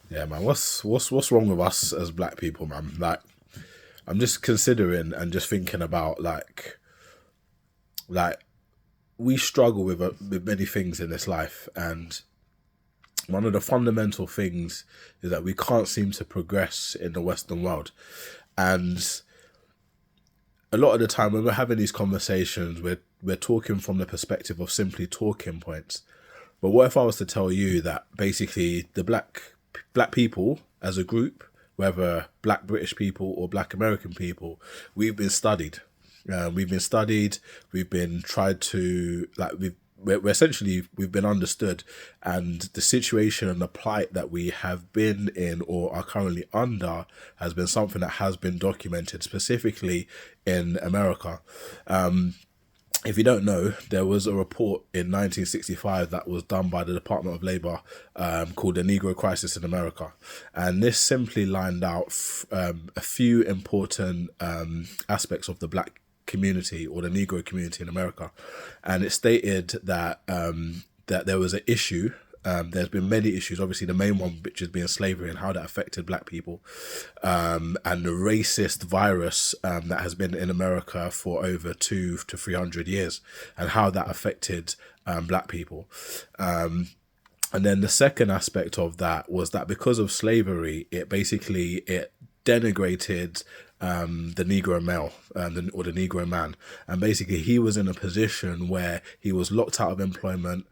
Yeah, man. What's wrong with us as black people, man? Like, I'm just considering and just thinking about like we struggle with many things in this life, and one of the fundamental things is that we can't seem to progress in the Western world, and a lot of the time when we're having these conversations, we're talking from the perspective of simply talking points. But what if I was to tell you that basically the black people as a group, whether black British people or black American people, we've been studied. We've been studied. We've been tried to we're essentially we've been understood, and the situation and the plight that we have been in or are currently under has been something that has been documented specifically in America. If you don't know, there was a report in 1965 that was done by the Department of Labor called the Negro Crisis in America. And this simply lined out a few important aspects of the black community or the Negro community in America. And it stated that that there was an issue. There's been many issues, obviously the main one which is being slavery and how that affected black people, and the racist virus that has been in America for over 200 to 300 years, and how that affected black people. And then the second aspect of that was that because of slavery, it denigrated the Negro male or the Negro man, and basically he was in a position where he was locked out of employment,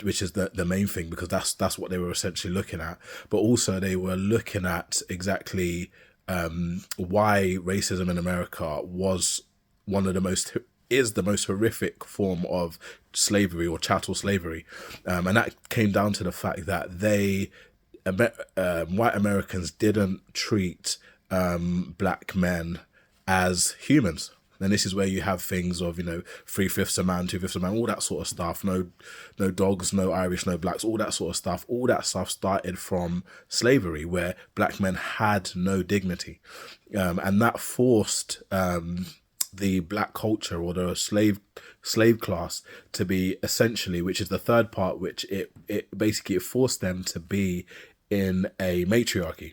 which is the main thing, because that's what they were essentially looking at. But also they were looking at exactly why racism in America was one of the most is the most horrific form of slavery or chattel slavery, and that came down to the fact that white Americans didn't treat black men as humans. And this is where you have things of, 3/5 a man, 2/5 a man, all that sort of stuff. No dogs, no Irish, no blacks, all that sort of stuff. All that stuff started from slavery, where black men had no dignity. And that forced the black culture or the slave class to be essentially, which is the third part, which it basically forced them to be in a matriarchy.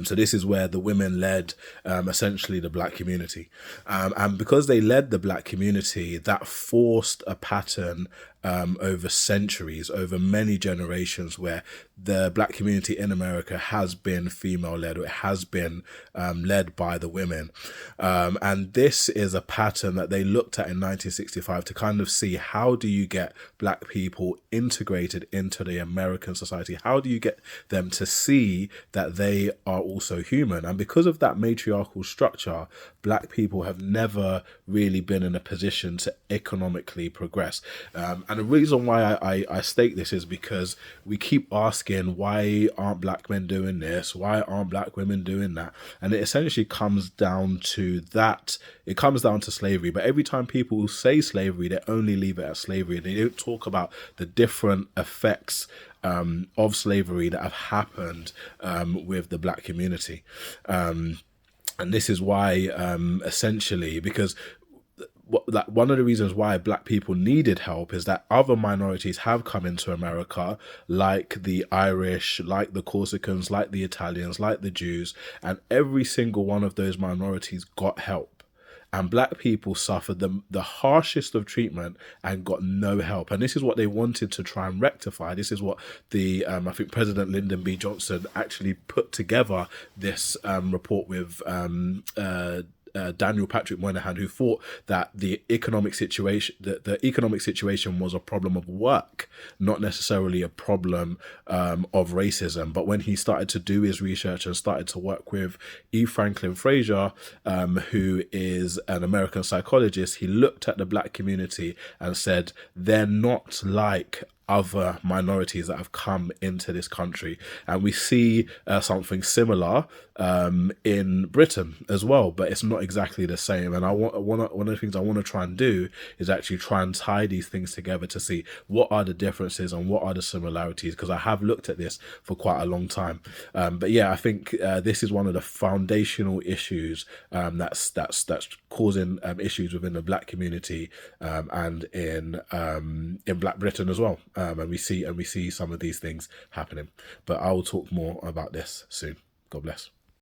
So this is where the women led essentially the black community. And because they led the black community, that forced a pattern over centuries, over many generations, where the black community in America has been female-led, or it has been led by the women. And this is a pattern that they looked at in 1965 to kind of see, how do you get black people integrated into the American society? How do you get them to see that they are also human? And because of that matriarchal structure, black people have never really been in a position to economically progress. And the reason why I state this is because we keep asking, why aren't black men doing this? Why aren't black women doing that? And it essentially comes down to that. It comes down to slavery. But every time people say slavery, they only leave it at slavery. They don't talk about the different effects of slavery that have happened with the black community. And this is why, essentially, because one of the reasons why black people needed help is that other minorities have come into America, like the Irish, like the Corsicans, like the Italians, like the Jews, and every single one of those minorities got help. And black people suffered the harshest of treatment and got no help. And this is what they wanted to try and rectify. This is what I think President Lyndon B. Johnson actually put together this report with Daniel Patrick Moynihan, who thought that the economic situation was a problem of work, not necessarily a problem of racism. But when he started to do his research and started to work with E. Franklin Frazier, who is an American psychologist, he looked at the black community and said, they're not like other minorities that have come into this country. And we see something similar in Britain as well, but it's not exactly the same. And one of the things I want to try and do is actually try and tie these things together to see what are the differences and what are the similarities, because I have looked at this for quite a long time. But yeah, I think this is one of the foundational issues that's causing issues within the black community and in Black Britain as well. and we see some of these things happening. But I will talk more about this soon. God bless.